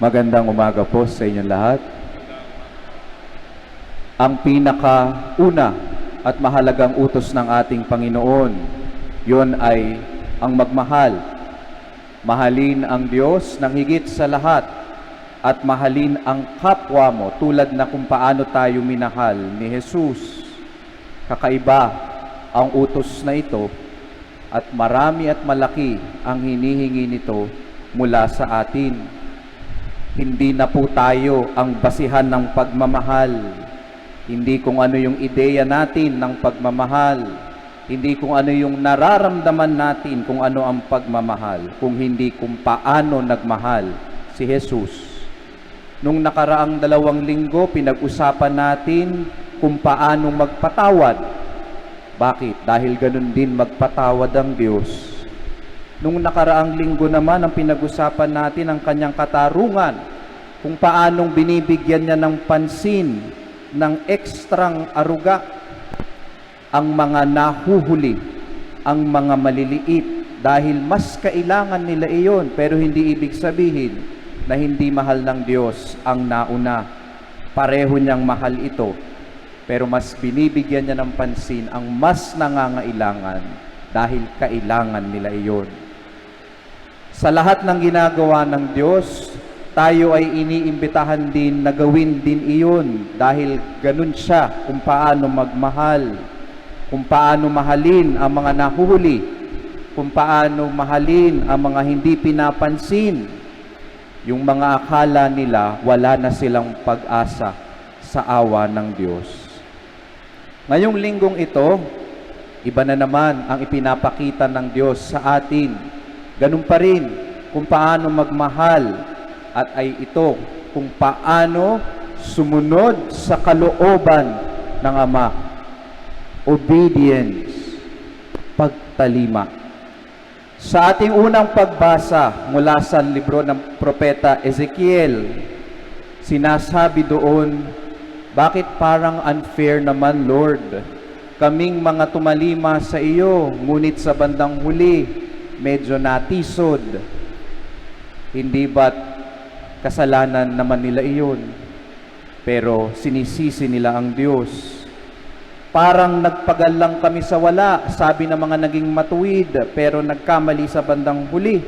Magandang umaga po sa inyong lahat. Ang pinakauna at mahalagang utos ng ating Panginoon, yun ay ang magmahal. Mahalin ang Diyos ng higit sa lahat at mahalin ang kapwa mo tulad na kung paano tayo minahal ni Jesus. Kakaiba ang utos na ito at marami at malaki ang hinihingi nito mula sa atin. Hindi na po tayo ang basihan ng pagmamahal. Hindi kung ano yung ideya natin ng pagmamahal. Hindi kung ano yung nararamdaman natin kung ano ang pagmamahal. Kung hindi kung paano nagmahal si Jesus. Nung nakaraang 2 linggo, pinag-usapan natin kung paano magpatawad. Bakit? Dahil ganun din magpatawad ang Diyos. Nung nakaraang linggo naman, ang pinag-usapan natin ang kanyang katarungan, kung paanong binibigyan niya ng pansin, ng ekstrang aruga, ang mga nahuhuli, ang mga maliliit, dahil mas kailangan nila iyon, pero hindi ibig sabihin na hindi mahal ng Diyos ang nauna. Pareho niyang mahal ito, pero mas binibigyan niya ng pansin ang mas nangangailangan dahil kailangan nila iyon. Sa lahat ng ginagawa ng Diyos, tayo ay iniimbitahan din na gawin din iyon dahil ganun siya kung paano magmahal, kung paano mahalin ang mga nahuhuli, kung paano mahalin ang mga hindi pinapansin, yung mga akala nila wala na silang pag-asa sa awa ng Diyos. Ngayong linggong ito, iba na naman ang ipinapakita ng Diyos sa atin. Ganun pa rin kung paano magmahal at ay ito kung paano sumunod sa kalooban ng Ama. Obedience, pagtalima. Sa ating unang pagbasa mula sa libro ng propeta Ezekiel, sinasabi doon, bakit parang unfair naman, Lord? Kaming mga tumalima sa iyo, ngunit sa bandang huli, medyo natisod. Hindi ba't kasalanan naman nila iyon? Pero sinisisi nila ang Diyos. Parang nagpagal lang kami sa wala, sabi ng mga naging matuwid, pero nagkamali sa bandang huli.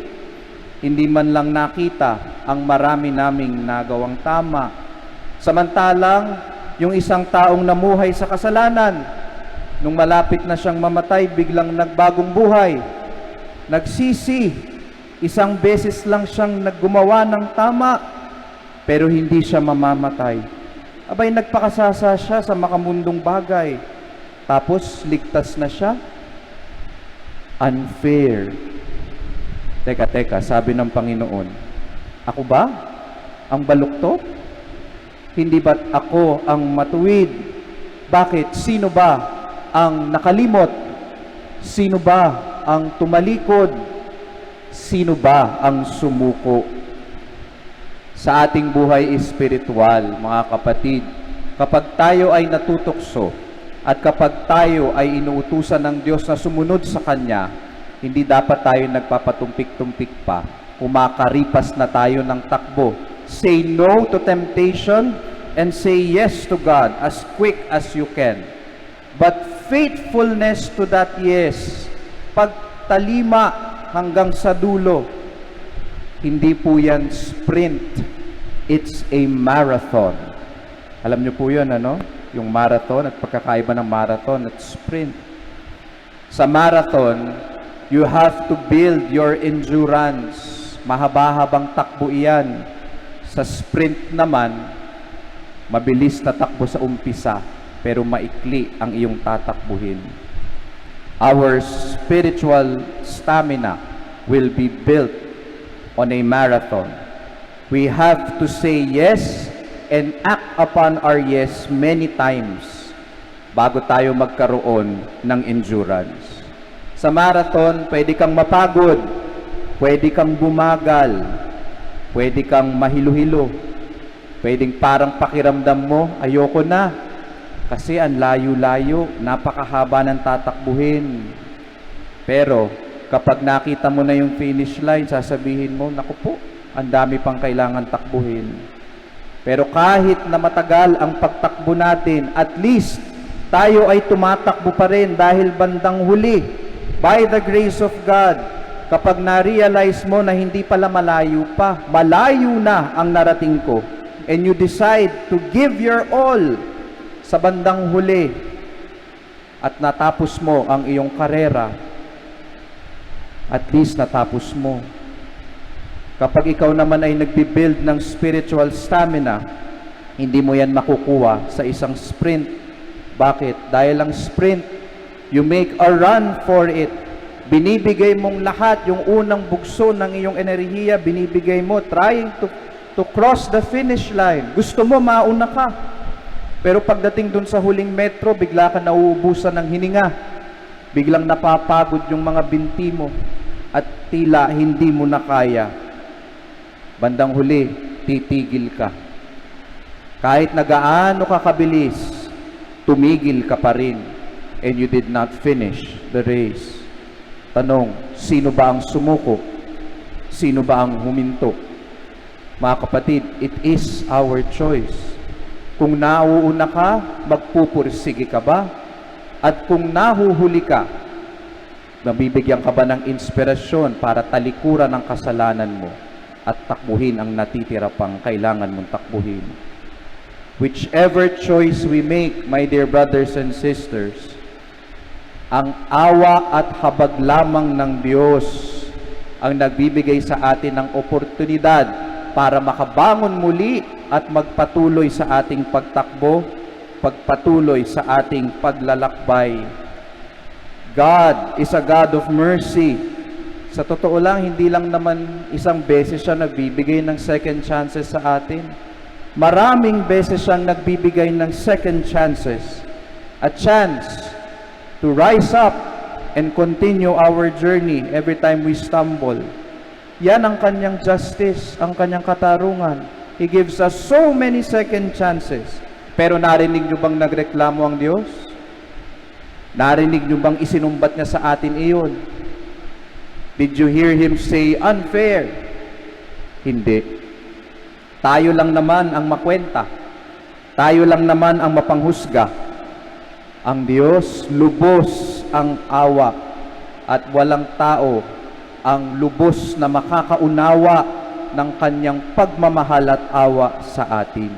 Hindi man lang nakita ang marami naming nagawang tama. Samantalang, yung isang taong namuhay sa kasalanan, nung malapit na siyang mamatay, biglang nagbagong buhay. Nagsisi, isang beses lang siyang naggumawa ng tama, pero hindi siya mamamatay. Abay, nagpakasasa siya sa makamundong bagay. Tapos, ligtas na siya. Unfair. Teka, sabi ng Panginoon, ako ba ang baluktot? Hindi ba't ako ang matuwid? Bakit? Sino ba ang nakalimot? Sino ba ang tumalikod? Sino ba ang sumuko? Sa ating buhay espiritual, mga kapatid, kapag tayo ay natutokso at kapag tayo ay inuutusan ng Diyos na sumunod sa Kanya, hindi dapat tayo nagpapatumpik-tumpik pa. Kumakaripas na tayo ng takbo. Say no to temptation and say yes to God as quick as you can. But faithfulness to that yes, pagtalima hanggang sa dulo, hindi po yan sprint, it's a marathon. Alam niyo po yun, ano? Yung marathon at pagkakaiba ng marathon at sprint. Sa marathon, you have to build your endurance. Mahaba-habang takbo iyan. Sa sprint naman, mabilis na takbo sa umpisa, pero maikli ang iyong tatakbuhin. Our spiritual stamina will be built on a marathon. We have to say yes and act upon our yes many times bago tayo magkaroon ng endurance. Sa marathon, pwede kang mapagod, pwede kang bumagal, pwede kang mahilo-hilo, pwedeng parang pakiramdam mo, ayoko na. Kasi ang layo-layo, napakahaba ng tatakbuhin. Pero kapag nakita mo na yung finish line, sasabihin mo, naku po, Ang dami pang kailangan takbuhin. Pero kahit na matagal ang pagtakbo natin, at least tayo ay tumatakbo pa rin dahil bandang huli, by the grace of God, kapag na-realize mo na hindi pala malayo pa, malayo na ang narating ko, and you decide to give your all sa bandang huli, at natapos mo ang iyong karera, at least natapos mo. Kapag ikaw naman ay nagbibuild ng spiritual stamina, hindi mo yan makukuha sa isang sprint. Bakit? Dahil ang sprint, you make a run for it. Binibigay mong lahat, yung unang bugso ng iyong enerhiya, binibigay mo, trying to cross the finish line. Gusto mo, mauna ka. Pero pagdating dun sa huling metro, bigla ka nauubusan ng hininga. Biglang napapagod yung mga binti mo at tila hindi mo na kaya. Bandang huli, titigil ka. Kahit na gaano ka kabilis, tumigil ka pa rin, and you did not finish the race. Tanong, sino ba ang sumuko? Sino ba ang huminto? Mga kapatid, it is our choice. Kung nauuna ka, magpupursige ka ba? At kung nahuhuli ka, nabibigyan ka ba ng inspirasyon para talikuran ang kasalanan mo at takbuhin ang natitira pang kailangan mong takbuhin? Whichever choice we make, my dear brothers and sisters, ang awa at habag lamang ng Diyos ang nagbibigay sa atin ng oportunidad para makabangon muli at magpatuloy sa ating pagtakbo, pagpatuloy sa ating paglalakbay. God is a God of mercy. Sa totoo lang, hindi lang naman isang beses siya nagbibigay ng second chances sa atin. Maraming beses siyang nagbibigay ng second chances. A chance to rise up and continue our journey every time we stumble. Yan ang kanyang justice, ang kanyang katarungan. He gives us so many second chances. Pero narinig nyo bang nagreklamo ang Diyos? Narinig nyo bang isinumbat niya sa atin iyon? Did you hear Him say, unfair? Hindi. Tayo lang naman ang makwenta. Tayo lang naman ang mapanghusga. Ang Diyos, lubos ang awa at walang tao ang lubos na makakaunawa ng kanyang pagmamahal at awa sa atin.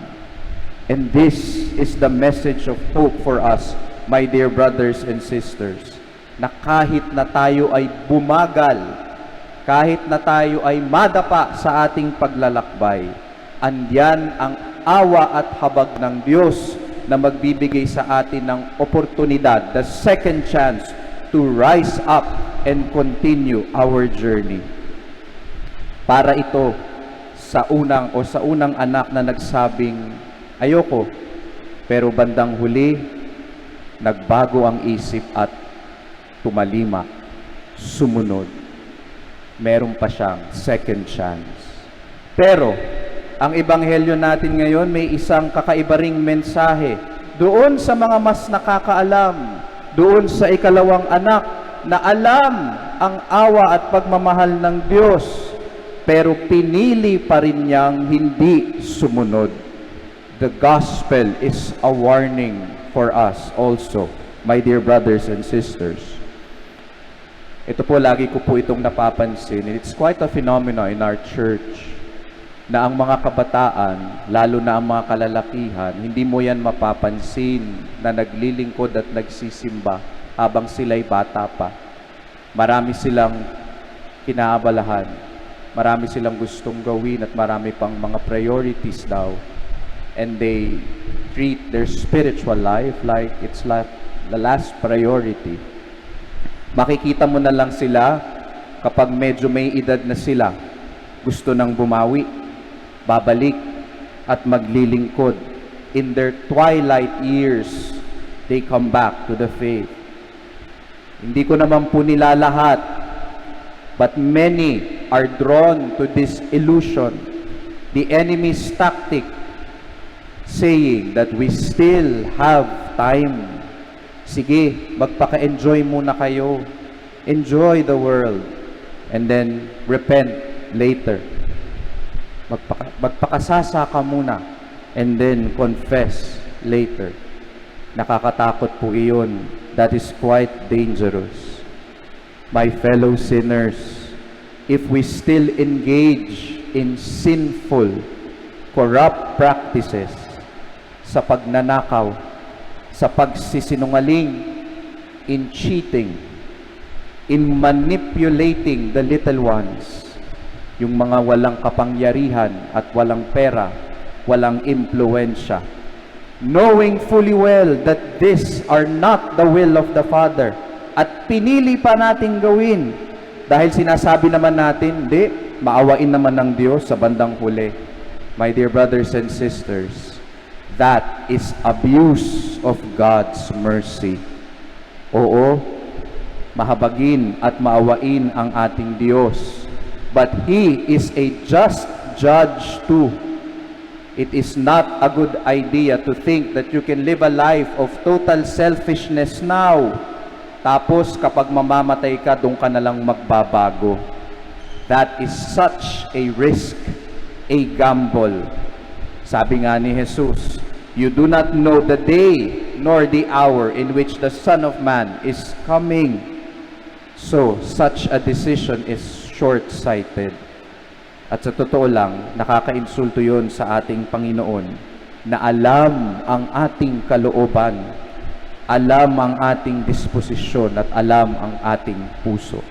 And this is the message of hope for us, my dear brothers and sisters, na kahit na tayo ay bumagal, kahit na tayo ay madapa sa ating paglalakbay, andyan ang awa at habag ng Diyos na magbibigay sa atin ng oportunidad, the second chance to rise up and continue our journey. Para ito sa unang anak na nagsabing, ayoko, pero bandang huli, nagbago ang isip at tumalima, sumunod. Meron pa siyang second chance. Pero, ang ebanghelyo natin ngayon may isang kakaiba ring mensahe. Doon sa mga mas nakakaalam, doon sa ikalawang anak na alam ang awa at pagmamahal ng Diyos, pero pinili pa rin niyang hindi sumunod. The gospel is a warning for us also, my dear brothers and sisters. Ito po, lagi ko po itong napapansin. It's quite a phenomenon in our church na ang mga kabataan, lalo na ang mga kalalakihan, hindi mo yan mapapansin na naglilingkod at nagsisimba habang sila'y bata pa. Marami silang kinaabalahan, marami silang gustong gawin at marami pang mga priorities daw. And they treat their spiritual life like it's like the last priority. Makikita mo na lang sila kapag medyo may edad na sila, gusto nang bumawi, babalik at maglilingkod. In their twilight years, they come back to the faith. Hindi ko naman po nilalahat, but many are drawn to this illusion, the enemy's tactic, saying that we still have time. Sige, magpaka-enjoy muna kayo. Enjoy the world. And then repent later. Magpakasasa ka muna and then confess later. Nakakatakot po iyon. That is quite dangerous. My fellow sinners, if we still engage in sinful, corrupt practices, sa pagnanakaw, sa pagsisinungaling, in cheating, in manipulating the little ones, yung mga walang kapangyarihan at walang pera, walang impluensya, knowing fully well that these are not the will of the Father, at pinili pa natin gawin dahil sinasabi naman natin, hindi, maawain naman ng Diyos sa bandang huli. My dear brothers and sisters, that is abuse of God's mercy. Oo, mahabagin at maawain ang ating Diyos, but He is a just judge too. It is not a good idea to think that you can live a life of total selfishness now, tapos kapag mamamatay ka, doon ka na lang magbabago. That is such a risk, a gamble. Sabi nga ni Jesus, you do not know the day nor the hour in which the Son of Man is coming. So, such a decision is short-sighted. At sa totoo lang, nakakainsulto yun sa ating Panginoon na alam ang ating kalooban, alam ang ating disposisyon, at alam ang ating puso.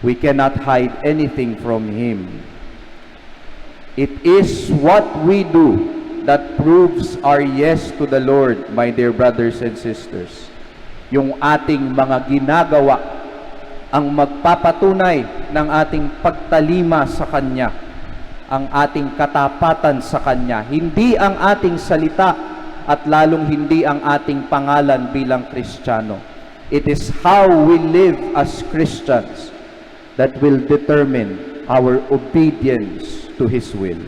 We cannot hide anything from Him. It is what we do that proves our yes to the Lord, my dear brothers and sisters. Yung ating mga ginagawa ang magpapatunay ng ating pagtalima sa Kanya, ang ating katapatan sa Kanya, hindi ang ating salita at lalong hindi ang ating pangalan bilang Kristiyano. It is how we live as Christians that will determine our obedience to His will.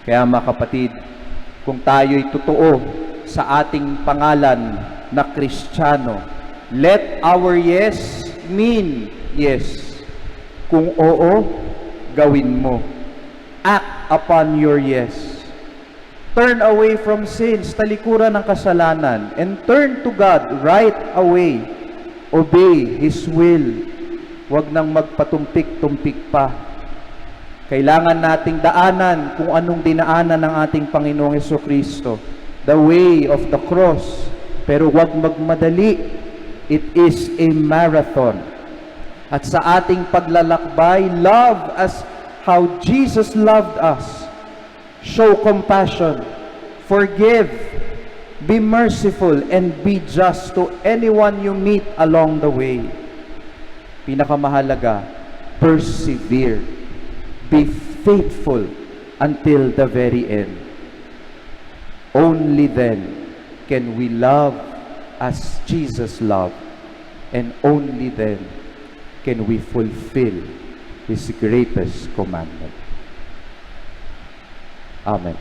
Kaya mga kapatid, kung tayo'y totoo sa ating pangalan na Kristiyano, let our yes mean yes. Kung oo, gawin mo. Act upon your yes. Turn away from sins, talikuran ng kasalanan, and turn to God right away. Obey His will. Huwag nang magpatumpik-tumpik pa. Kailangan nating daanan kung anong dinaanan ng ating Panginoong Jesucristo. The way of the cross. Pero huwag magmadali. It is a marathon. At sa ating paglalakbay, love as how Jesus loved us. Show compassion. Forgive. Be merciful and be just to anyone you meet along the way. Pinakamahalaga, persevere. Be faithful until the very end. Only then can we love as Jesus loved, and only then can we fulfill His greatest commandment. Amen.